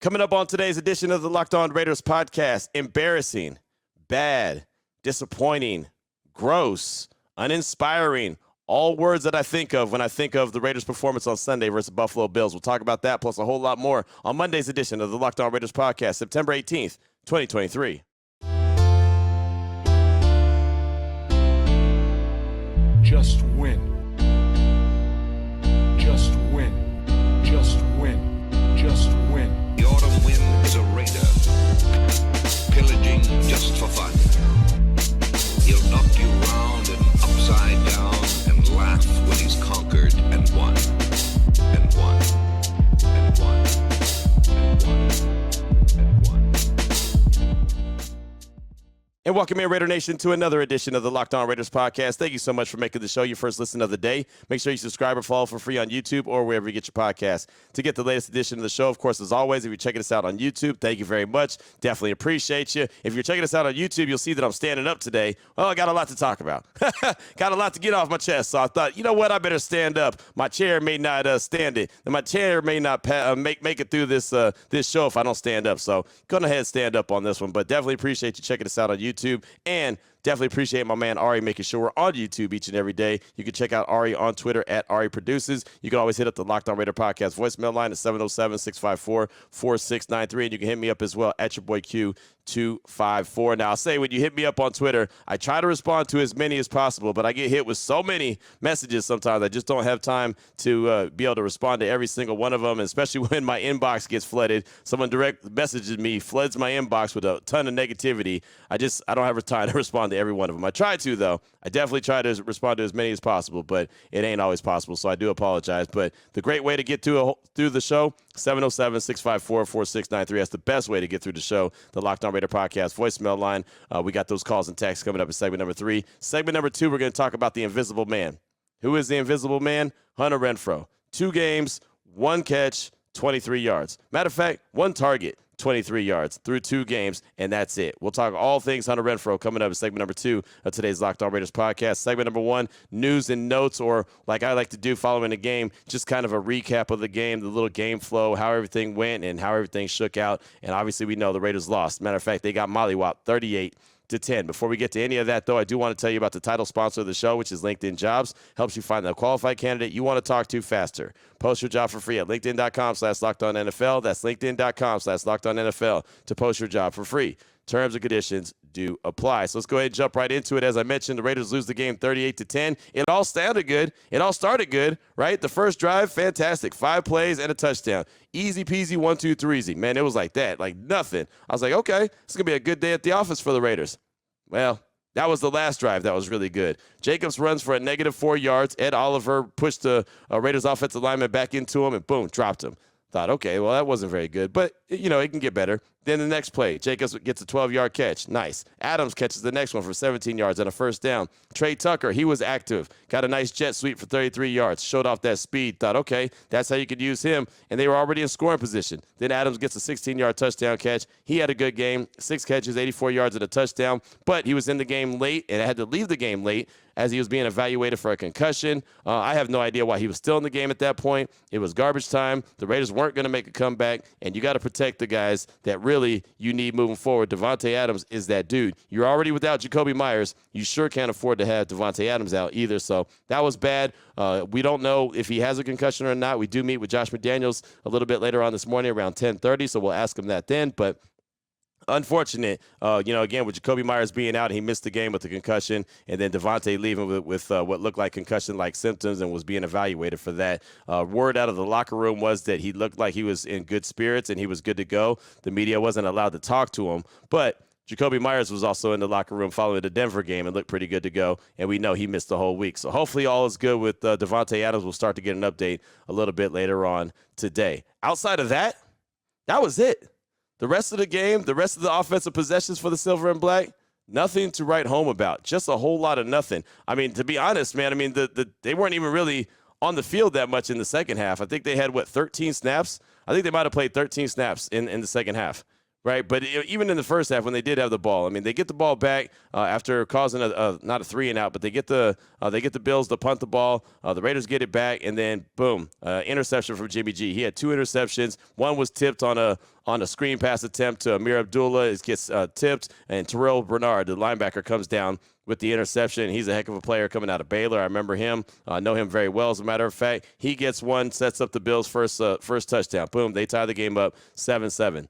Coming up on today's edition of the Locked On Raiders podcast, embarrassing, bad, disappointing, gross, uninspiring, all words that I think of when I think of the Raiders' performance on Sunday versus Buffalo Bills. We'll talk about that plus a whole lot more on Monday's edition of the Locked On Raiders podcast, September 18th, 2023. Just win. Just win. Just win. Just win. The autumn wind is a raider, pillaging just for fun. He'll knock you round and upside down and laugh when he's conquered and won, and won, and won, and won, and won. And welcome in, Raider Nation, to another edition of the Locked On Raiders podcast. Thank you so much for making the show your first listen of the day. Make sure you subscribe or follow for free on YouTube or wherever you get your podcasts to get the latest edition of the show. Of course, as always, if you're checking us out on YouTube, thank you very much. Definitely appreciate you. If you're checking us out on YouTube, you'll see that I'm standing up today. Well, I got a lot to talk about. Got a lot to get off my chest. So I thought, you know what? I better stand up. My chair may not stand it. And my chair may not make it through this show if I don't stand up. So go ahead and stand up on this one. But definitely appreciate you checking us out on YouTube. And definitely appreciate my man Ari making sure we're on YouTube each and every day. You can check out Ari on Twitter at Ari Produces. You can always hit up the Locked On Raider podcast voicemail line at 707-654-4693. And you can hit me up as well at your boy Q254. Now, I'll say when you hit me up on Twitter, I try to respond to as many as possible, but I get hit with so many messages sometimes I just don't have time to be able to respond to every single one of them, and especially when my inbox gets flooded. Someone direct messages me, floods my inbox with a ton of negativity. I don't have time to respond to every one of them. I try to, though. I definitely try to respond to as many as possible, but it ain't always possible, so I do apologize. But the great way to get through the show, 707-654-4693. That's the best way to get through the show, the Locked On Raider podcast voicemail line. We got those calls and texts coming up in segment number 3. Segment number 2, we're going to talk about the invisible man. Who is the invisible man? Hunter Renfrow. 2 games, 1 catch, 23 yards. Matter of fact, 1 target, 23 yards through 2 games, and that's it. We'll talk all things Hunter Renfrow coming up in segment number 2 of today's Locked On Raiders podcast. Segment number 1, news and notes, or like I like to do following the game, just kind of a recap of the game, the little game flow, how everything went and how everything shook out. And obviously we know the Raiders lost. Matter of fact, they got mollywopped 38-10. Before we get to any of that, though, I do want to tell you about the title sponsor of the show, which is LinkedIn Jobs. Helps you find the qualified candidate you want to talk to faster. Post your job for free at linkedin.com/LockedOnNFL. That's linkedin.com/LockedOnNFL to post your job for free. Terms and conditions do apply. So let's go ahead and jump right into it. As I mentioned, the Raiders lose the game 38-10. It all sounded good. It all started good, right? The first drive, fantastic. 5 plays and a touchdown. Easy peasy, 1, 2, 3 easy. Man, it was like that, like nothing. I was like, okay, it's going to be a good day at the office for the Raiders. Well, that was the last drive. That was really good. Jacobs runs for a -4 yards. Ed Oliver pushed the Raiders offensive lineman back into him and boom, dropped him. Thought, okay, well, that wasn't very good, but, you know, it can get better. Then the next play, Jacobs gets a 12-yard catch. Nice. Adams catches the next one for 17 yards and a first down. Trey Tucker, he was active. Got a nice jet sweep for 33 yards. Showed off that speed. Thought, okay, that's how you could use him. And they were already in scoring position. Then Adams gets a 16-yard touchdown catch. He had a good game. 6 catches, 84 yards and a touchdown. But he was in the game late and had to leave the game late as he was being evaluated for a concussion. I have no idea why he was still in the game at that point. It was garbage time. The Raiders weren't going to make a comeback, and you got to protect the guys that really you need moving forward. Davante Adams is that dude. You're already without Jacoby Myers. You sure can't afford to have Davante Adams out either, so that was bad. We don't know if he has a concussion or not. We do meet with Josh McDaniels a little bit later on this morning around 10:30, so we'll ask him that then, but unfortunate, again, with Jacoby Myers being out, he missed the game with the concussion, and then Davante leaving with what looked like concussion-like symptoms and was being evaluated for that. Word out of the locker room was that he looked like he was in good spirits and he was good to go. The media wasn't allowed to talk to him, but Jacoby Myers was also in the locker room following the Denver game and looked pretty good to go, and we know he missed the whole week. So hopefully all is good with Davante Adams. We'll start to get an update a little bit later on today. Outside of that, that was it. The rest of the game, the rest of the offensive possessions for the Silver and Black, nothing to write home about. Just a whole lot of nothing. I mean, to be honest, man, they weren't even really on the field that much in the second half. I think they had, 13 snaps? I think they might have played 13 snaps in the second half. right? But even in the first half, when they did have the ball, I mean, they get the ball back after causing not a 3-and-out, but they get the Bills to punt the ball. The Raiders get it back, and then boom, interception from Jimmy G. He had 2 interceptions. One was tipped on a screen pass attempt to Amir Abdullah. It gets tipped, and Terrell Bernard, the linebacker, comes down with the interception. He's a heck of a player coming out of Baylor. I remember him. I know him very well, as a matter of fact. He gets one, sets up the Bills' first touchdown. Boom, they tie the game up 7-7.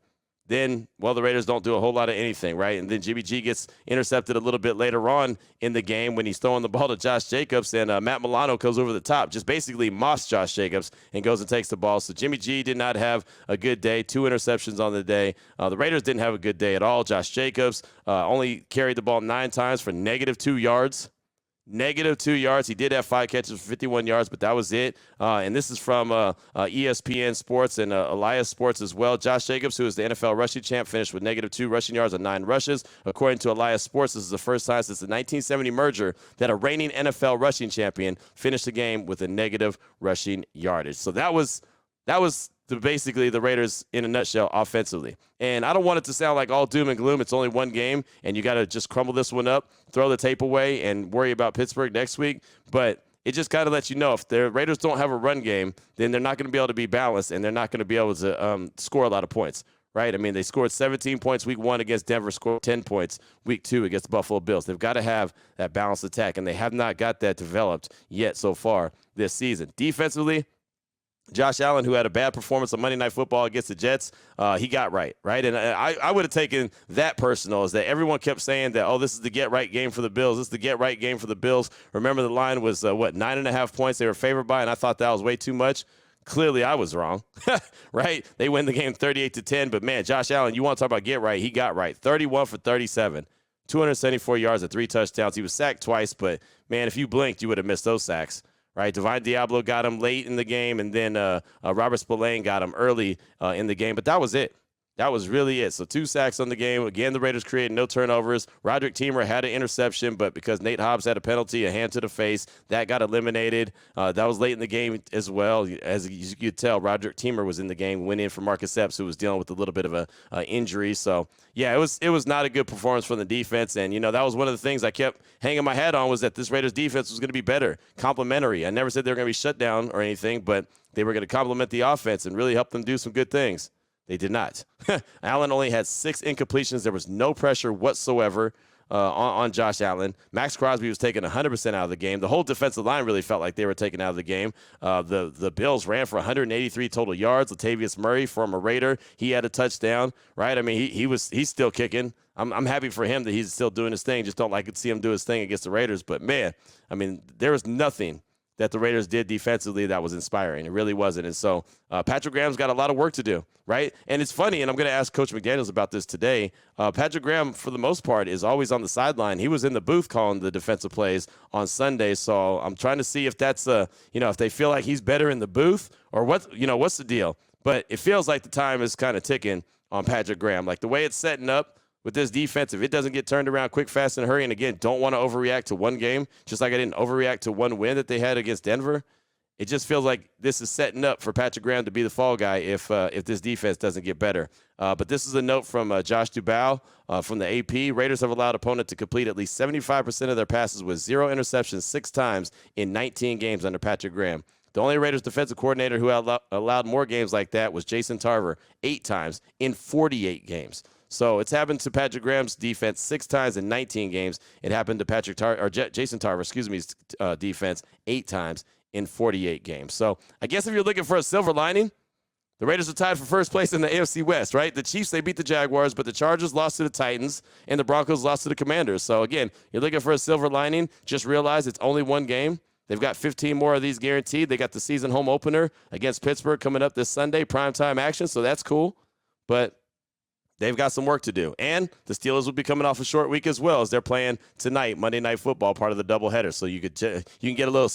Then, well, the Raiders don't do a whole lot of anything, right? And then Jimmy G gets intercepted a little bit later on in the game when he's throwing the ball to Josh Jacobs, and Matt Milano goes over the top, just basically mossed Josh Jacobs and goes and takes the ball. So Jimmy G did not have a good day, 2 interceptions on the day. The Raiders didn't have a good day at all. Josh Jacobs only carried the ball 9 times for -2 yards. -2 yards. He did have 5 catches for 51 yards, but that was it. And this is from ESPN Sports and Elias Sports as well. Josh Jacobs, who is the NFL rushing champ, finished with -2 rushing yards on 9 rushes. According to Elias Sports, this is the first time since the 1970 merger that a reigning NFL rushing champion finished the game with a negative rushing yardage. So that was basically the Raiders in a nutshell offensively. And I don't want it to sound like all doom and gloom. It's only one game, and you got to just crumble this one up, throw the tape away, and worry about Pittsburgh next week. But it just kind of lets you know if the Raiders don't have a run game, then they're not going to be able to be balanced, and they're not going to be able to score a lot of points, right? I mean, they scored 17 points week 1 against Denver, scored 10 points week 2 against the Buffalo Bills. They've got to have that balanced attack, and they have not got that developed yet so far this season. Defensively, Josh Allen, who had a bad performance on Monday Night Football against the Jets, he got right? And I would have taken that personal, is that everyone kept saying that, oh, this is the get-right game for the Bills. This is the get-right game for the Bills. Remember, the line was, 9.5 points they were favored by, and I thought that was way too much. Clearly, I was wrong, right? They win the game 38-10, but, man, Josh Allen, you want to talk about get right, he got right. 31 for 37, 274 yards and 3 touchdowns. He was sacked twice, but, man, if you blinked, you would have missed those sacks. Right, Divine Diablo got him late in the game, and then Robert Spillane got him early in the game. But that was it. That was really it. So 2 sacks on the game. Again, the Raiders created no turnovers. Roderick Teamer had an interception, but because Nate Hobbs had a penalty, a hand to the face, that got eliminated. That was late in the game as well. As you could tell, Roderick Teamer was in the game, went in for Marcus Epps, who was dealing with a little bit of a injury. So, yeah, it was not a good performance from the defense. And, that was one of the things I kept hanging my hat on, was that this Raiders defense was going to be better, complementary. I never said they were going to be shut down or anything, but they were going to complement the offense and really help them do some good things. They did not. Allen only had 6 incompletions. There was no pressure whatsoever on Josh Allen. Max Crosby was taken 100% out of the game. The whole defensive line really felt like they were taken out of the game. The Bills ran for 183 total yards. Latavius Murray, former Raider, he had a touchdown, right? I mean, he's still kicking. I'm happy for him that he's still doing his thing. Just don't like to see him do his thing against the Raiders. But, man, I mean, there was nothing that the Raiders did defensively that was inspiring. It really wasn't. And so Patrick Graham's got a lot of work to do, right? And it's funny, and I'm going to ask Coach McDaniels about this today. Patrick Graham, for the most part, is always on the sideline. He was in the booth calling the defensive plays on Sunday. So I'm trying to see if that's if they feel like he's better in the booth or what's the deal. But it feels like the time is kind of ticking on Patrick Graham. Like the way it's setting up with this defense, if it doesn't get turned around quick, fast, and hurry, and again, don't want to overreact to one game, just like I didn't overreact to one win that they had against Denver, it just feels like this is setting up for Patrick Graham to be the fall guy if this defense doesn't get better. But this is a note from Josh Dubow from the AP. Raiders have allowed opponents to complete at least 75% of their passes with 0 interceptions 6 times in 19 games under Patrick Graham. The only Raiders defensive coordinator who allowed more games like that was Jason Tarver, 8 times in 48 games. So it's happened to Patrick Graham's defense 6 times in 19 games. It happened to Jason Tarver, defense 8 times in 48 games. So I guess if you're looking for a silver lining, the Raiders are tied for first place in the AFC West, right? The Chiefs, they beat the Jaguars, but the Chargers lost to the Titans, and the Broncos lost to the Commanders. So, again, you're looking for a silver lining. Just realize it's only one game. They've got 15 more of these guaranteed. They got the season home opener against Pittsburgh coming up this Sunday, primetime action, so that's cool. But they've got some work to do. And the Steelers will be coming off a short week as well, as they're playing tonight, Monday Night Football, part of the doubleheader. So you can get a little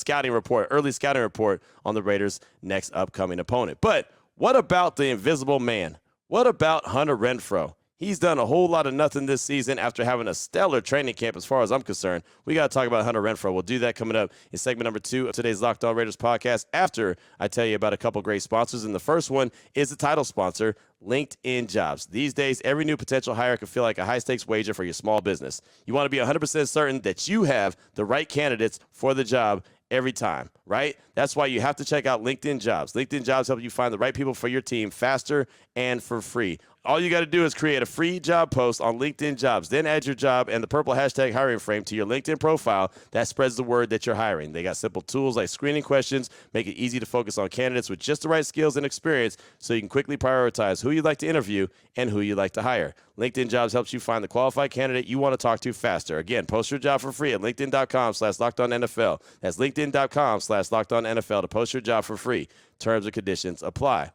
early scouting report on the Raiders' next upcoming opponent. But what about the invisible man? What about Hunter Renfrow? He's done a whole lot of nothing this season after having a stellar training camp as far as I'm concerned. We got to talk about Hunter Renfrow. We'll do that coming up in segment number 2 of today's Locked On Raiders podcast after I tell you about a couple great sponsors. And the first one is the title sponsor, LinkedIn Jobs. These days, every new potential hire can feel like a high-stakes wager for your small business. You want to be 100% certain that you have the right candidates for the job every time, right? That's why you have to check out LinkedIn Jobs. LinkedIn Jobs help you find the right people for your team faster and for free. All you got to do is create a free job post on LinkedIn Jobs. Then add your job and the purple hashtag hiring frame to your LinkedIn profile. That spreads the word that you're hiring. They got simple tools like screening questions, make it easy to focus on candidates with just the right skills and experience so you can quickly prioritize who you'd like to interview and who you'd like to hire. LinkedIn Jobs helps you find the qualified candidate you want to talk to faster. Again, post your job for free at linkedin.com/LockedOnNFL. That's linkedin.com/LockedOnNFL to post your job for free. Terms and conditions apply.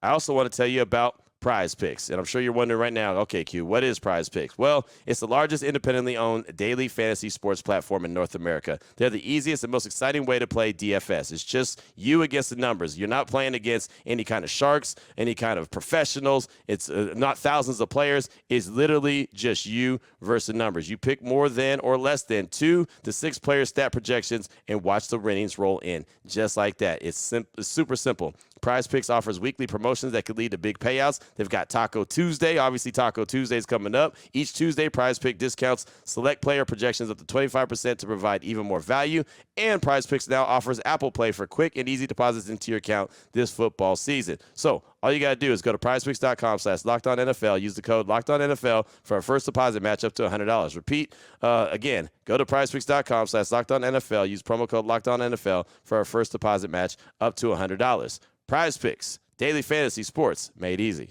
I also want to tell you about PrizePicks. And I'm sure you're wondering right now, okay, Q, what is PrizePicks? Well, it's the largest independently owned daily fantasy sports platform in North America. They're the easiest and most exciting way to play DFS. It's just you against the numbers. You're not playing against any kind of sharks, any kind of professionals. It's not thousands of players. It's literally just you versus the numbers. You pick more than or less than 2 to 6 player stat projections and watch the winnings roll in. Just like that. It's super simple. PrizePicks offers weekly promotions that could lead to big payouts. They've got Taco Tuesday. Obviously, Taco Tuesday is coming up. Each Tuesday, PrizePicks discounts select player projections up to 25% to provide even more value. And PrizePicks now offers Apple Pay for quick and easy deposits into your account this football season. So all you got to do is go to PrizePicks.com/LockedOnNFL. Use the code LockedOnNFL for a first deposit match up to $100. Repeat, again, go to PrizePicks.com/LockedOnNFL. Use promo code LockedOnNFL for a first deposit match up to $100. PrizePicks, daily fantasy sports made easy.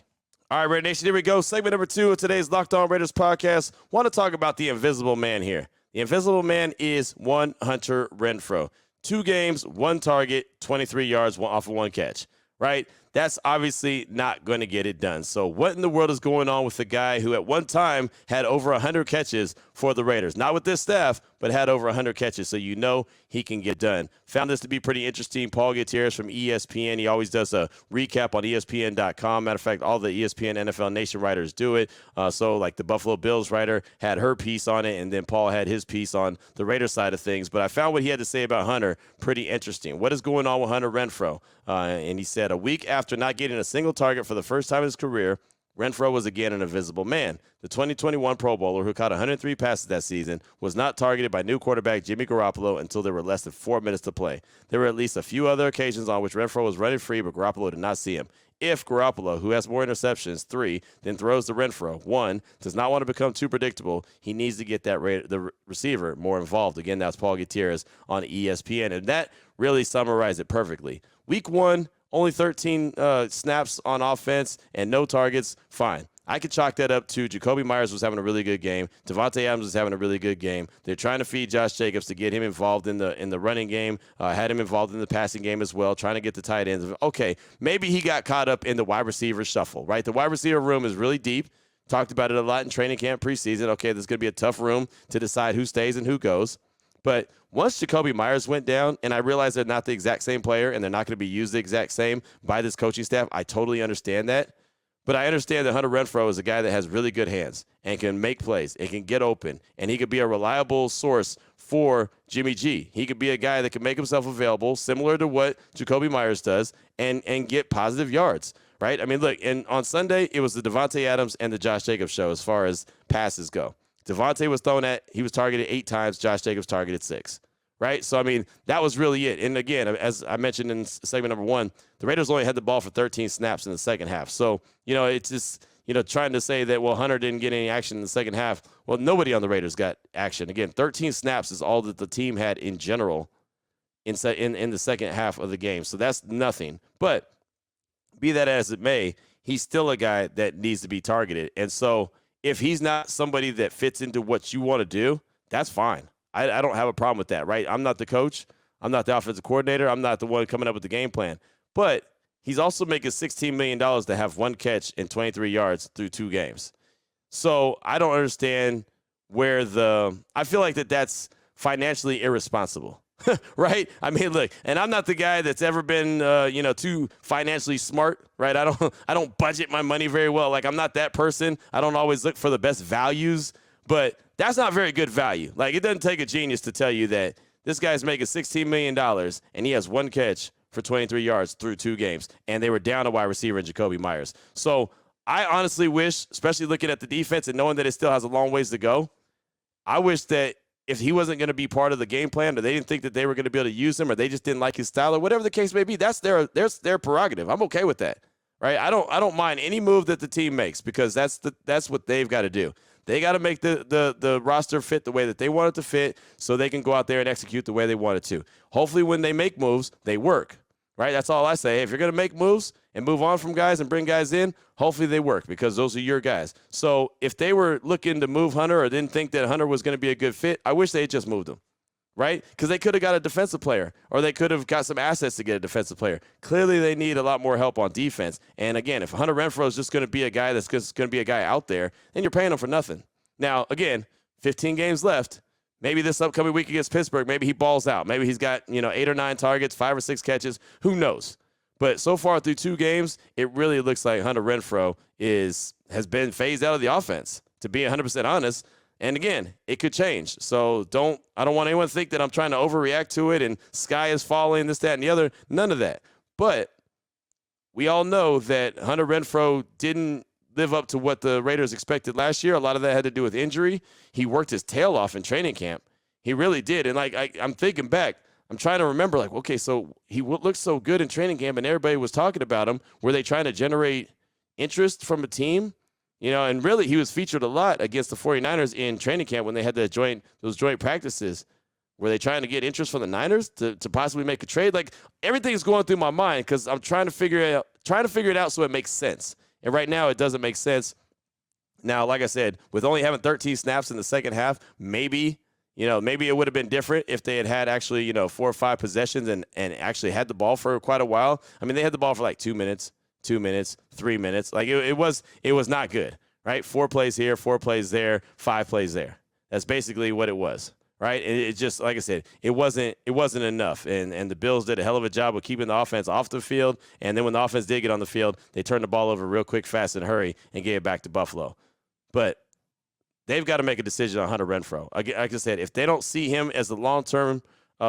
All right, Raider Nation, here we go. Segment number 2 of today's Locked On Raiders podcast. Want to talk about the invisible man here. The invisible man is one Hunter Renfrow. 2 games, 1 target, 23 yards off of 1 catch, right? That's obviously not going to get it done. So what in the world is going on with the guy who at one time had over 100 catches for the Raiders? Not with this staff, but had over 100 catches, so you know he can get done. Found this to be pretty interesting. Paul Gutierrez from ESPN, he always does a recap on ESPN.com. Matter of fact, all the ESPN NFL Nation writers do it. So like the Buffalo Bills writer had her piece on it, and then Paul had his piece on the Raiders side of things. But I found what he had to say about Hunter pretty interesting. What is going on with Hunter Renfrow? And he said, a week after not getting a single target for the first time in his career, Renfrow was again an invisible man. The 2021 Pro Bowler, who caught 103 passes that season, was not targeted by new quarterback Jimmy Garoppolo until there were less than 4 minutes to play. There were at least a few other occasions on which Renfrow was running free, but Garoppolo did not see him. If Garoppolo, who has more interceptions, 3, than throws to Renfrow, 1, does not want to become too predictable, he needs to get the receiver more involved. Again, that's Paul Gutierrez on ESPN, and that really summarized it perfectly. Week 1, only 13 snaps on offense and no targets, fine. I could chalk that up to Jacoby Myers was having a really good game. Devontae Adams was having a really good game. They're trying to feed Josh Jacobs to get him involved in the running game, had him involved in the passing game as well, trying to get the tight ends. Okay, maybe he got caught up in the wide receiver shuffle, right? The wide receiver room is really deep. Talked about it a lot in training camp preseason. Okay, there's going to be a tough room to decide who stays and who goes. But once Jacoby Myers went down, and I realized they're not the exact same player and they're not going to be used the exact same by this coaching staff, I totally understand that. But I understand that Hunter Renfrow is a guy that has really good hands and can make plays and can get open, and he could be a reliable source for Jimmy G. He could be a guy that can make himself available, similar to what Jacoby Myers does, and get positive yards, right? I mean, look, and on Sunday, it was the Devontae Adams and the Josh Jacobs show as far as passes go. Devontae was he was targeted 8 times. Josh Jacobs targeted 6, right? So, I mean, that was really it. And again, as I mentioned in segment number 1, the Raiders only had the ball for 13 snaps in the second half. So, it's just, trying to say that, well, Hunter didn't get any action in the second half. Well, nobody on the Raiders got action. Again, 13 snaps is all that the team had in general in the second half of the game. So that's nothing. But be that as it may, he's still a guy that needs to be targeted. And so if he's not somebody that fits into what you want to do, that's fine. I don't have a problem with that, right? I'm not the coach. I'm not the offensive coordinator. I'm not the one coming up with the game plan. But he's also making $16 million to have 1 catch and 23 yards through 2 games. So I don't understand where I feel like that's financially irresponsible. right? I mean, look, and I'm not the guy that's ever been, too financially smart, right? I don't budget my money very well. Like, I'm not that person. I don't always look for the best values, but that's not very good value. Like, it doesn't take a genius to tell you that this guy's making $16 million and he has one catch for 23 yards through 2 games, and they were down a wide receiver in Jacoby Myers. So I honestly wish, especially looking at the defense and knowing that it still has a long ways to go, I wish that if he wasn't going to be part of the game plan, or they didn't think that they were going to be able to use him, or they just didn't like his style, or whatever the case may be, that's their prerogative. I'm okay with that, right? I don't mind any move that the team makes, because that's what they've got to do. They got to make the roster fit the way that they want it to fit, so they can go out there and execute the way they want it to. Hopefully, when they make moves, they work, right? That's all I say. If you're going to make moves and move on from guys and bring guys in, hopefully they work, because those are your guys. So if they were looking to move Hunter, or didn't think that Hunter was going to be a good fit, I wish they had just moved him, right? Because they could have got a defensive player, or they could have got some assets to get a defensive player. Clearly, they need a lot more help on defense. And again, if Hunter Renfrow is just going to be a guy that's just going to be a guy out there, then you're paying him for nothing. Now, again, 15 games left. Maybe this upcoming week against Pittsburgh, maybe he balls out. Maybe he's got 8 or 9 targets, 5 or 6 catches. Who knows? But so far through 2 games, it really looks like Hunter Renfrow has been phased out of the offense, to be 100% honest. And again, it could change. So I don't want anyone to think that I'm trying to overreact to it and sky is falling, this, that, and the other. None of that. But we all know that Hunter Renfrow didn't live up to what the Raiders expected last year. A lot of that had to do with injury. He worked his tail off in training camp. He really did. And I'm thinking back, I'm trying to remember, okay, so he looked so good in training camp and everybody was talking about him. Were they trying to generate interest from a team? And really he was featured a lot against the 49ers in training camp when they had those joint practices. Were they trying to get interest from the Niners to possibly make a trade? Like, everything's going through my mind, because I'm trying to figure it out so it makes sense. And right now it doesn't make sense. Now, like I said, with only having 13 snaps in the second half, maybe it would have been different if they had actually, 4 or 5 possessions and actually had the ball for quite a while. I mean, they had the ball for like 2 minutes, 2 minutes, 3 minutes. Like, it was not good, right? 4 plays here, 4 plays there, 5 plays there. That's basically what it was, right? It just, like I said, it wasn't enough. And the Bills did a hell of a job of keeping the offense off the field. And then when the offense did get on the field, they turned the ball over real quick, fast, and hurry, and gave it back to Buffalo. But they've got to make a decision on Hunter Renfrow. Like I said, if they don't see him as a long-term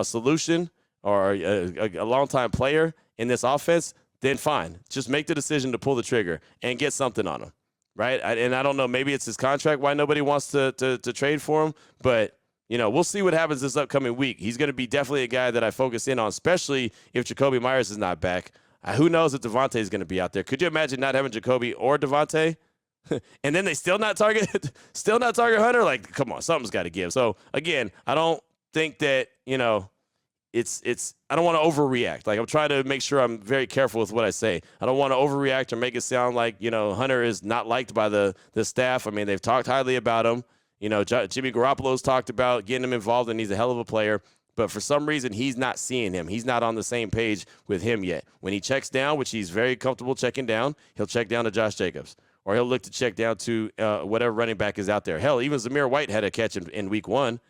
solution, or a long-time player in this offense, then fine. Just make the decision to pull the trigger and get something on him, right? And I don't know, maybe it's his contract why nobody wants to trade for him, but we'll see what happens this upcoming week. He's going to be definitely a guy that I focus in on, especially if Jacoby Myers is not back. Who knows if Devontae is going to be out there? Could you imagine not having Jacoby or Devontae? And then they still not target Hunter? Like, come on, something's got to give. So again, I don't think that, I don't want to overreact. Like, I'm trying to make sure I'm very careful with what I say. I don't want to overreact or make it sound like, Hunter is not liked by the staff. I mean, they've talked highly about him. Jimmy Garoppolo's talked about getting him involved, and he's a hell of a player. But for some reason, he's not seeing him. He's not on the same page with him yet. When he checks down, which he's very comfortable checking down, he'll check down to Josh Jacobs. Or he'll look to check down to whatever running back is out there. Hell, even Zamir White had a catch in week 1,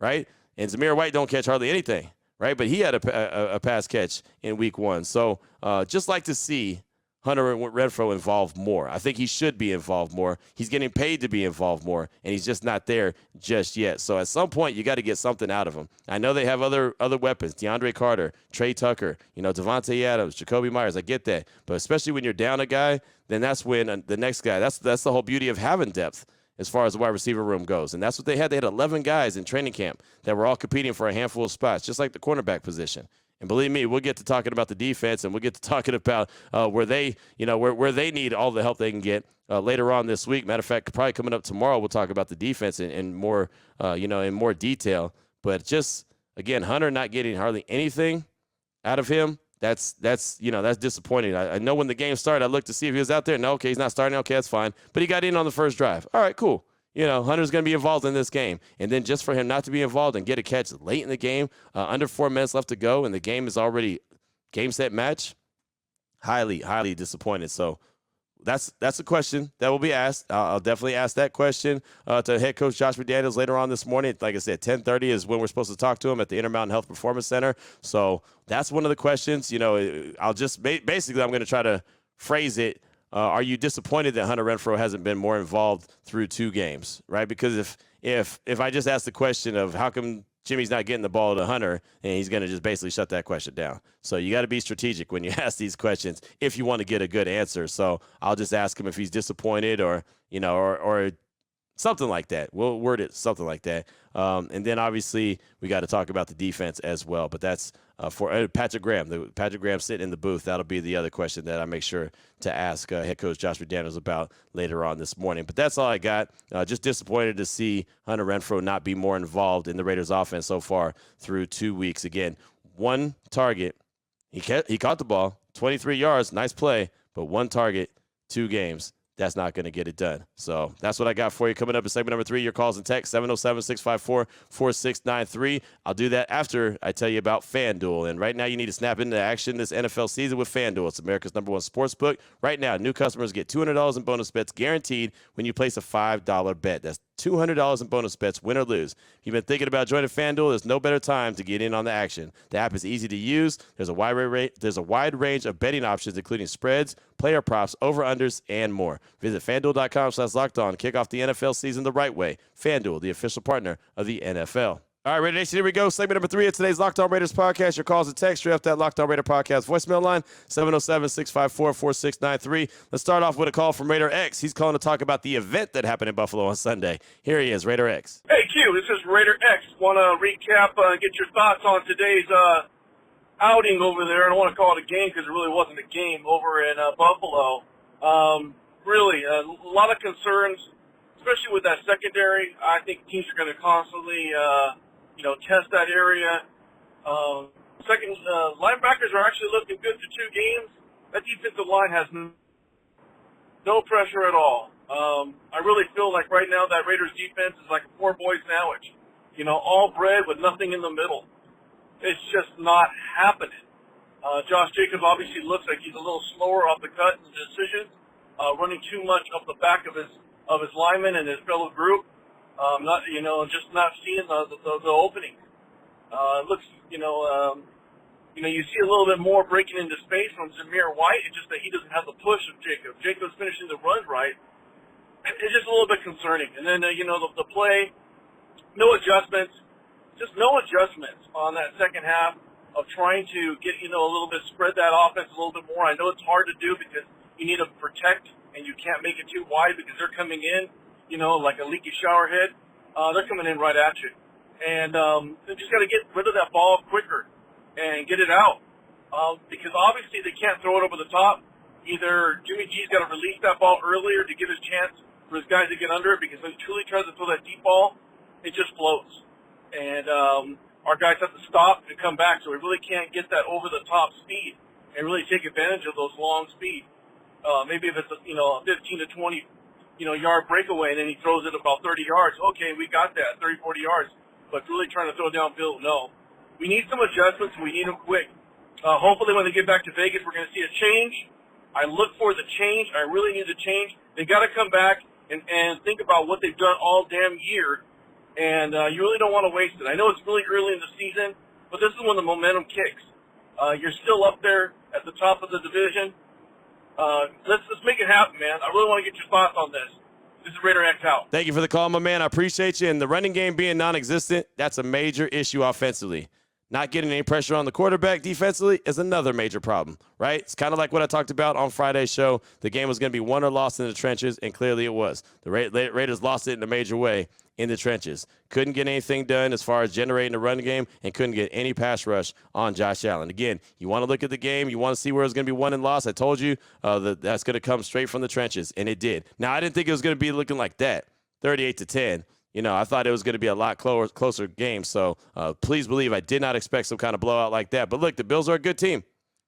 right? And Zamir White don't catch hardly anything, right? But he had a pass catch in week 1. So just like to see Hunter Renfrow involved more. I think he should be involved more. He's getting paid to be involved more, and he's just not there just yet. So at some point, you got to get something out of him. I know they have other weapons, DeAndre Carter, Trey Tucker, Devontae Adams, Jacoby Myers. I get that. But especially when you're down a guy, then that's when the next guy, that's the whole beauty of having depth as far as the wide receiver room goes. And that's what they had. They had 11 guys in training camp that were all competing for a handful of spots, just like the cornerback position. And believe me, we'll get to talking about the defense, and we'll get to talking about where they need all the help they can get later on this week. Matter of fact, probably coming up tomorrow, we'll talk about the defense in more detail. But just again, Hunter not getting hardly anything out of him. That's disappointing. I know when the game started, I looked to see if he was out there. No, okay, he's not starting. Okay, that's fine. But he got in on the first drive. All right, cool. Hunter's going to be involved in this game. And then just for him not to be involved and get a catch late in the game, under 4 minutes left to go, and the game is already game, set, match, highly, highly disappointed. So that's a question that will be asked. I'll definitely ask that question to head coach Josh McDaniels later on this morning. Like I said, 10:30 is when we're supposed to talk to him at the Intermountain Health Performance Center. So that's one of the questions. I'll just basically I'm going to try to phrase it. Are you disappointed that Hunter Renfrow hasn't been more involved through 2 games, right? Because if I just ask the question of how come Jimmy's not getting the ball to Hunter, and he's going to just basically shut that question down. So you got to be strategic when you ask these questions if you want to get a good answer. So I'll just ask him if he's disappointed or something like that. We'll word it something like that. And then obviously we got to talk about the defense as well. But that's for Patrick Graham. Patrick Graham sitting in the booth. That'll be the other question that I make sure to ask head coach Josh McDaniels about later on this morning. But that's all I got. Just disappointed to see Hunter Renfrow not be more involved in the Raiders offense so far through 2 weeks. Again, 1 target. He caught the ball, 23 yards, nice play, but 1 target, 2 games. That's not going to get it done. So that's what I got for you. Coming up in segment number 3, your calls and texts, 707-654-4693. I'll do that after I tell you about FanDuel. And right now you need to snap into action this NFL season with FanDuel. It's America's #1 sportsbook. Right now, new customers get $200 in bonus bets guaranteed when you place a $5 bet. That's $200 in bonus bets, win or lose. If you've been thinking about joining FanDuel, there's no better time to get in on the action. The app is easy to use. There's a wide range of betting options, including spreads, player props, over-unders, and more. Visit FanDuel.com/LockedOn. Kick off the NFL season the right way. FanDuel, the official partner of the NFL. All right, Raider Nation, here we go. Segment number 3 of today's Locked On Raiders podcast. Your calls and text straight off that Locked On Raider podcast voicemail line, 707-654-4693. Let's start off with a call from Raider X. He's calling to talk about the event that happened in Buffalo on Sunday. Here he is, Raider X. Hey, Q, this is Raider X. Want to recap, get your thoughts on today's outing over there. I don't want to call it a game because it really wasn't a game over in Buffalo. Really, a lot of concerns, especially with that secondary. I think teams are going to constantly test that area. Linebackers are actually looking good for 2 games. That defensive line has no pressure at all. I really feel like right now that Raiders defense is like a poor boy sandwich. All bread with nothing in the middle. It's just not happening. Josh Jacobs obviously looks like he's a little slower off the cut in the decisions, running too much off the back of his linemen and his fellow group. Just not seeing the opening. It looks, you see a little bit more breaking into space from Zamir White. It's just that he doesn't have the push of Jacobs. Jacobs finishing the runs right. It's just a little bit concerning. And then, the play, no adjustments, just no adjustments on that second half of trying to get, a little bit, spread that offense a little bit more. I know it's hard to do because you need to protect and you can't make it too wide because they're coming in, like a leaky shower head. They're coming in right at you. And they just got to get rid of that ball quicker and get it out. Because obviously they can't throw it over the top. Either Jimmy G's got to release that ball earlier to give his chance for his guys to get under it, because when he truly tries to throw that deep ball, it just floats. And our guys have to stop and come back, so we really can't get that over-the-top speed and really take advantage of those long speeds. Maybe if it's a 15 to 20 yard breakaway and then he throws it about 30 yards, okay, we got that, 30, 40 yards. But really trying to throw downfield, no. We need some adjustments, and we need them quick. Hopefully when they get back to Vegas, we're going to see a change. I look for the change. I really need the change. They got to come back and think about what they've done all damn year, and you really don't want to waste it. I know it's really early in the season, but this is when the momentum kicks. You're still up there at the top of the division. Let's make it happen, man. I really want to get your thoughts on this. This is Raider X out. Thank you for the call, my man. I appreciate you. And the running game being non-existent, that's a major issue offensively. Not getting any pressure on the quarterback defensively is another major problem, right? It's kind of like what I talked about on Friday's show. The game was going to be won or lost in the trenches, and clearly it was. The Raiders lost it in a major way in the trenches. Couldn't get anything done as far as generating the run game, and couldn't get any pass rush on Josh Allen. Again, you want to look at the game. You want to see where it's going to be won and lost. I told you that's going to come straight from the trenches, and it did. Now, I didn't think it was going to be looking like that, 38-10. I thought it was going to be a lot closer game. So please believe I did not expect some kind of blowout like that. But look, the Bills are a good team.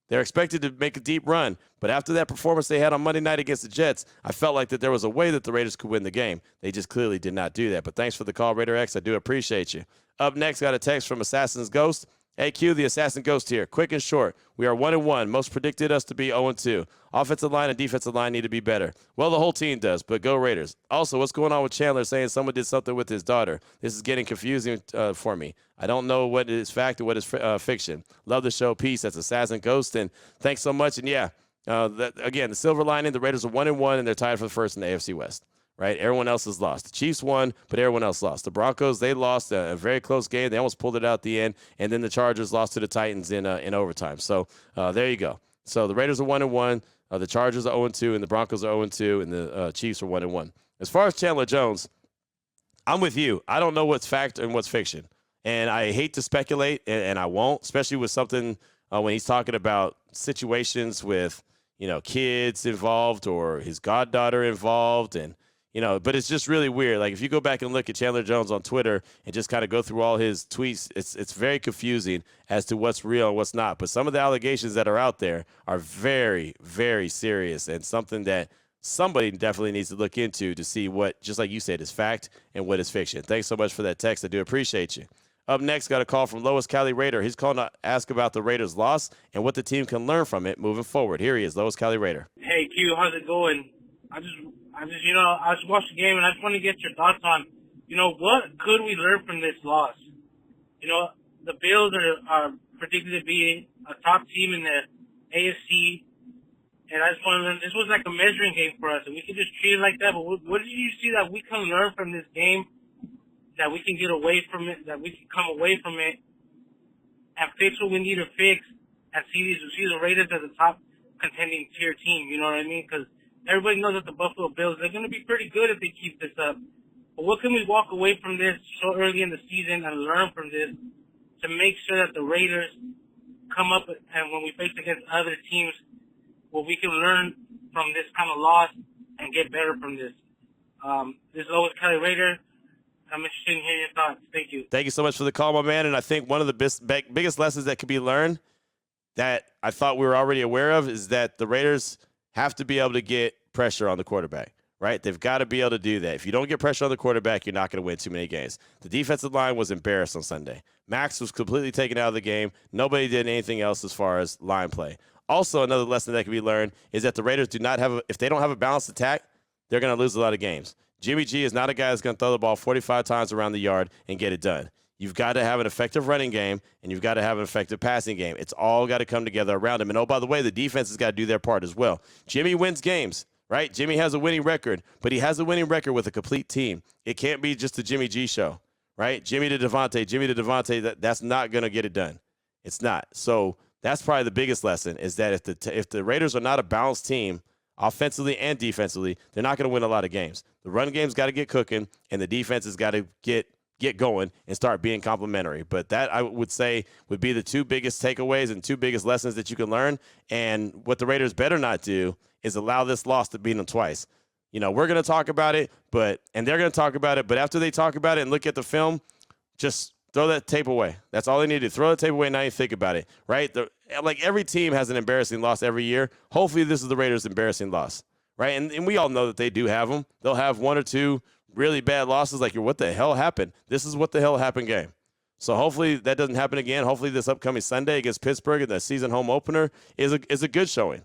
They're expected to make a deep run. But after that performance they had on Monday night against the Jets, I felt like that there was a way that the Raiders could win the game. They just clearly did not do that. But thanks for the call, Raider X. I do appreciate you. Up next, got a text from Assassin's Ghost. Hey, Q, the Assassin Ghost here. Quick and short. We are 1-1. Most predicted us to be 0-2. Offensive line and defensive line need to be better. Well, the whole team does, but go Raiders. Also, what's going on with Chandler saying someone did something with his daughter? This is getting confusing for me. I don't know what is fact and what is fiction. Love the show. Peace. That's Assassin Ghost, and thanks so much. And, yeah, again, the silver lining, the Raiders are 1-1, and they're tied for the first in the AFC West. Right? Everyone else has lost. The Chiefs won, but everyone else lost. The Broncos, they lost a very close game. They almost pulled it out at the end, and then the Chargers lost to the Titans in overtime. So there you go. So the Raiders are 1-1. The Chargers are 0-2, and the Broncos are 0-2, and the Chiefs are 1-1. As far as Chandler Jones, I'm with you. I don't know what's fact and what's fiction, and I hate to speculate, and I won't, especially with something when he's talking about situations with kids involved or his goddaughter involved, and but it's just really weird. Like, if you go back and look at Chandler Jones on Twitter and just kind of go through all his tweets, it's very confusing as to what's real and what's not. But some of the allegations that are out there are very, very serious and something that somebody definitely needs to look into to see what, just like you said, is fact and what is fiction. Thanks so much for that text. I do appreciate you. Up next, got a call from Lois Cali Raider. He's calling to ask about the Raiders' loss and what the team can learn from it moving forward. Here he is, Lois Cali Raider. Hey, Q, how's it going? I just watched the game, and I just want to get your thoughts on, what could we learn from this loss? The Bills are predicted to be a top team in the AFC, and I just want to learn. This was like a measuring game for us, and we could just treat it like that. But what did you see that we can learn from this game, that we can get away from it, that we can come away from it, and fix what we need to fix, and see the Raiders as a top contending tier team? You know what I mean? Because everybody knows that the Buffalo Bills, they're going to be pretty good if they keep this up. But what can we walk away from this so early in the season and learn from this to make sure that the Raiders come up and when we face against other teams, what we can learn from this kind of loss and get better from this? This is Lois Kelly Raider. I'm interested in hearing your thoughts. Thank you. Thank you so much for the call, my man. And I think one of the biggest lessons that could be learned that I thought we were already aware of is that the Raiders have to be able to get pressure on the quarterback, right? They've got to be able to do that. If you don't get pressure on the quarterback, you're not going to win too many games. The defensive line was embarrassed on Sunday. Max was completely taken out of the game. Nobody did anything else as far as line play. Also, another lesson that can be learned is that the Raiders do not have if they don't have a balanced attack, they're going to lose a lot of games. Jimmy G is not a guy that's going to throw the ball 45 times around the yard and get it done. You've got to have an effective running game, and you've got to have an effective passing game. It's all got to come together around him. And, oh, by the way, the defense has got to do their part as well. Jimmy wins games, right? Jimmy has a winning record, but he has a winning record with a complete team. It can't be just the Jimmy G show, right? Jimmy to Devontae, that's not going to get it done. It's not. So that's probably the biggest lesson is that if the Raiders are not a balanced team, offensively and defensively, they're not going to win a lot of games. The run game's got to get cooking, and the defense has got to get going and start being complimentary. But that, I would say, would be the two biggest takeaways and two biggest lessons that you can learn. And what the Raiders better not do is allow this loss to beat them twice. We're going to talk about it, and they're going to talk about it. But after they talk about it and look at the film, just throw that tape away. That's all they need to do. Throw the tape away and not even think about it, right? Like every team has an embarrassing loss every year. Hopefully this is the Raiders' embarrassing loss, right? And we all know that they do have them. They'll have one or two really bad losses like, what the hell happened? This is what the hell happened game. So hopefully that doesn't happen again. Hopefully this upcoming Sunday against Pittsburgh in the season home opener is a good showing.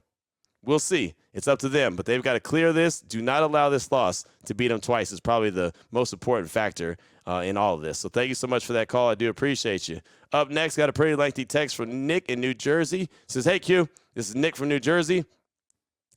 We'll see. It's up to them. But they've got to clear this. Do not allow this loss to beat them twice is probably the most important factor in all of this. So thank you so much for that call. I do appreciate you. Up next, got a pretty lengthy text from Nick in New Jersey. Says, hey, Q, this is Nick from New Jersey.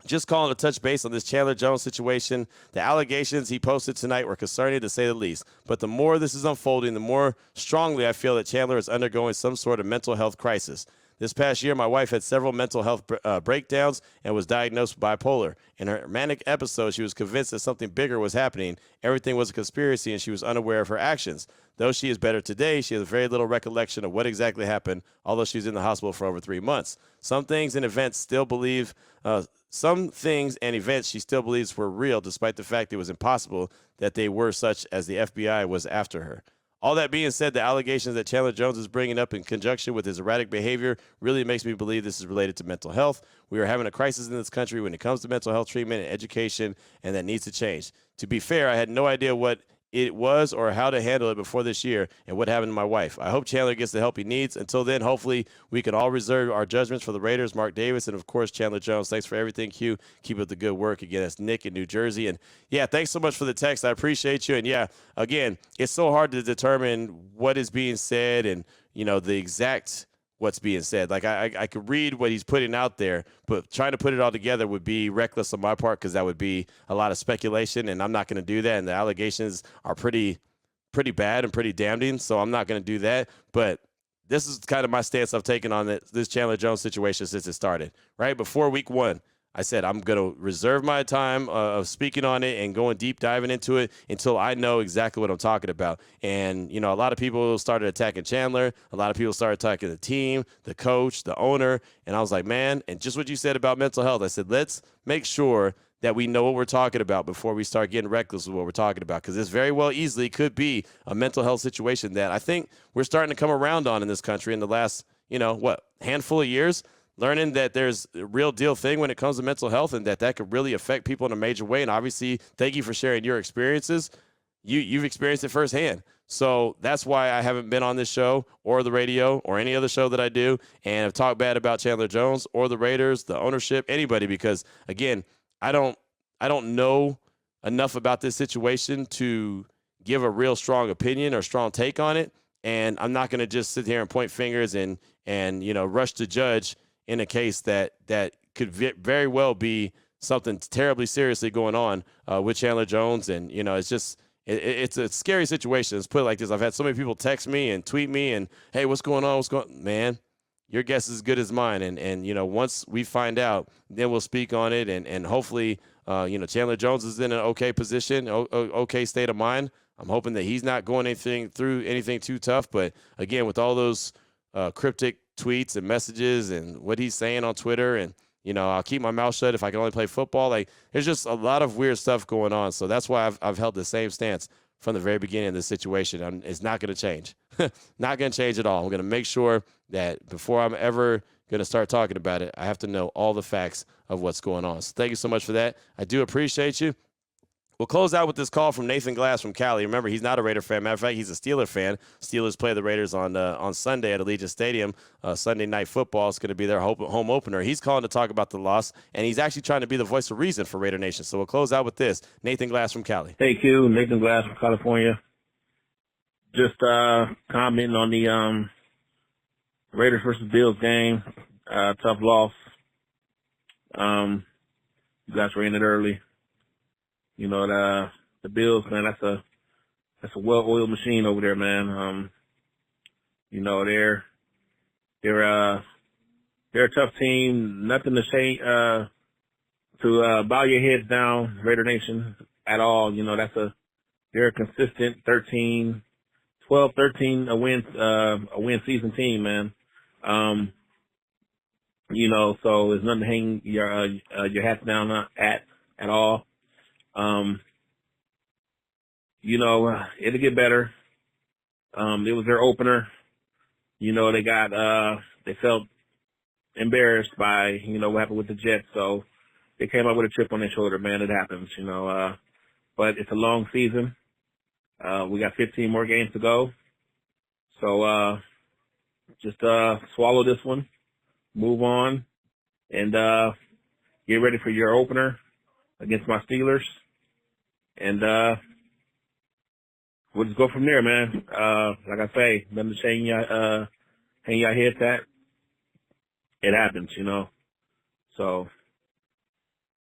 Just calling to touch base on this Chandler Jones situation. The allegations he posted tonight were concerning, to say the least. But the more this is unfolding, the more strongly I feel that Chandler is undergoing some sort of mental health crisis. This past year, my wife had several mental health breakdowns and was diagnosed with bipolar. In her manic episode, she was convinced that something bigger was happening. Everything was a conspiracy, and she was unaware of her actions. Though she is better today, she has very little recollection of what exactly happened, although she was in the hospital for over 3 months. Some things and events she still believes were real, despite the fact it was impossible that they were, such as the FBI was after her. All that being said, the allegations that Chandler Jones is bringing up in conjunction with his erratic behavior really makes me believe this is related to mental health. We are having a crisis in this country when it comes to mental health treatment and education, and that needs to change. To be fair, I had no idea what it was or how to handle it before this year and what happened to my wife. I hope Chandler gets the help he needs. Until then, hopefully we can all reserve our judgments for the Raiders, Mark Davis, and, of course, Chandler Jones. Thanks for everything, Q. Keep up the good work. Again, that's Nick in New Jersey. And, yeah, thanks so much for the text. I appreciate you. And, yeah, again, it's so hard to determine what is being said and, the exact what's being said. Like, I could read what he's putting out there, but trying to put it all together would be reckless on my part because that would be a lot of speculation, and I'm not going to do that. And the allegations are pretty bad and pretty damning, so I'm not going to do that. But this is kind of my stance I've taken on this Chandler Jones situation since it started. Right before week 1, I said I'm going to reserve my time of speaking on it and going deep diving into it until I know exactly what I'm talking about. And, a lot of people started attacking Chandler. A lot of people started attacking the team, the coach, the owner. And I was like, man, and just what you said about mental health, I said, let's make sure that we know what we're talking about before we start getting reckless with what we're talking about, because this very well easily could be a mental health situation that I think we're starting to come around on in this country in the last, handful of years. Learning that there's a real deal thing when it comes to mental health and that could really affect people in a major way. And obviously, thank you for sharing your experiences. You've experienced it firsthand. So that's why I haven't been on this show or the radio or any other show that I do and have talked bad about Chandler Jones or the Raiders, the ownership, anybody, because, again, I don't know enough about this situation to give a real strong opinion or strong take on it. And I'm not going to just sit here and point fingers and rush to judge in a case that could very well be something terribly seriously going on with Chandler Jones. And, it's just it's a scary situation. Let's put it like this. I've had so many people text me and tweet me and, hey, what's going on? Man, your guess is as good as mine. And once we find out, then we'll speak on it. And hopefully, Chandler Jones is in an okay position, okay state of mind. I'm hoping that he's not going through anything too tough. But, again, with all those cryptic tweets and messages and what he's saying on Twitter, and I'll keep my mouth shut if I can only play football. Like, there's just a lot of weird stuff going on. So that's why I've held the same stance from the very beginning of this situation. It's not going to change. Not going to change at all. I'm going to make sure that before I'm ever going to start talking about it, I have to know all the facts of what's going on. So thank you so much for that. I do appreciate you. We'll close out with this call from Nathan Glass from Cali. Remember, he's not a Raider fan. Matter of fact, he's a Steeler fan. Steelers play the Raiders on Sunday at Allegiant Stadium. Sunday Night Football is going to be their home opener. He's calling to talk about the loss, and he's actually trying to be the voice of reason for Raider Nation. So we'll close out with this. Nathan Glass from Cali. Hey, Q. Nathan Glass from California. Just commenting on the Raiders versus Bills game. Tough loss. You guys were in it early. The Bills, man, that's a well-oiled machine over there, man. They're a tough team. Nothing to say to bow your heads down, Raider Nation, at all. They're a consistent 13 a win season team, man. So there's nothing to hang your hats down at all. It'll get better. It was their opener. They felt embarrassed by, what happened with the Jets. So they came out with a chip on their shoulder, man. It happens, but it's a long season. We got 15 more games to go. So, just, swallow this one, move on, and, get ready for your opener against my Steelers. And we'll just go from there, man. Like I say, nothing to hang your heads at. It happens, So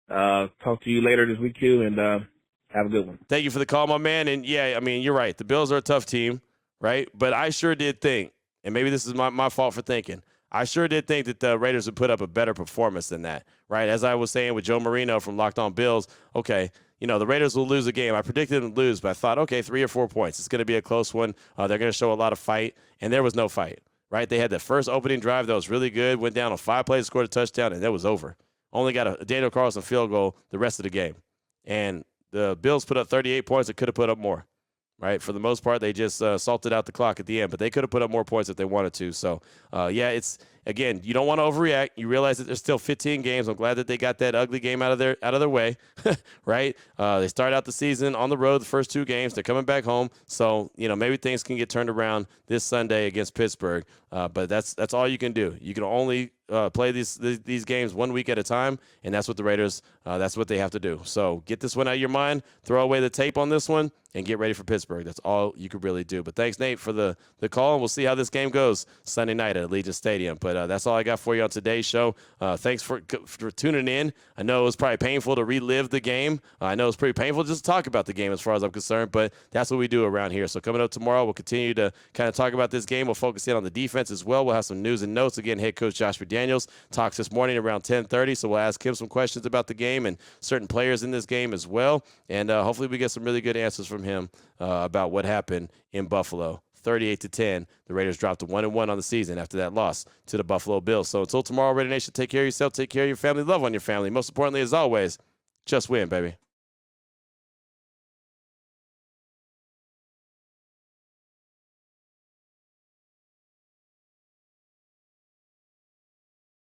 talk to you later this week, Q, and have a good one. Thank you for the call, my man. And, yeah, I mean, you're right. The Bills are a tough team, right? But I sure did think, and maybe this is my fault for thinking, I sure did think that the Raiders would put up a better performance than that, right? As I was saying with Joe Marino from Locked On Bills, okay, the Raiders will lose a game. I predicted them to lose, but I thought, okay, 3 or 4 points. It's going to be a close one. They're going to show a lot of fight, and there was no fight, right? They had the first opening drive that was really good, went down on 5 plays, scored a touchdown, and that was over. Only got a Daniel Carlson field goal the rest of the game. And the Bills put up 38 points. They could have put up more, right? For the most part, they just salted out the clock at the end, but they could have put up more points if they wanted to. So, yeah, again, you don't want to overreact. You realize that there's still 15 games. I'm glad that they got that ugly game out of their way, right? They start out the season on the road, the first 2 games. They're coming back home. So, maybe things can get turned around this Sunday against Pittsburgh. But that's all you can do. You can only play these games 1 week at a time, and that's what the Raiders, that's what they have to do. So get this one out of your mind, throw away the tape on this one, and get ready for Pittsburgh. That's all you could really do. But thanks, Nate, for the call, and we'll see how this game goes Sunday night at Allegiant Stadium. But that's all I got for you on today's show. Thanks for tuning in. I know it was probably painful to relive the game. I know it's pretty painful just to talk about the game as far as I'm concerned, but that's what we do around here. So coming up tomorrow, we'll continue to kind of talk about this game. We'll focus in on the defense as well. We'll have some news and notes. Again, head coach Josh McDaniels talks this morning around 10:30, so we'll ask him some questions about the game and certain players in this game as well. And hopefully we get some really good answers from him about what happened in Buffalo. 38-10, the Raiders dropped to 1-1 on the season after that loss to the Buffalo Bills. So until tomorrow, Raider Nation, take care of yourself, take care of your family, love on your family. Most importantly, as always, just win, baby.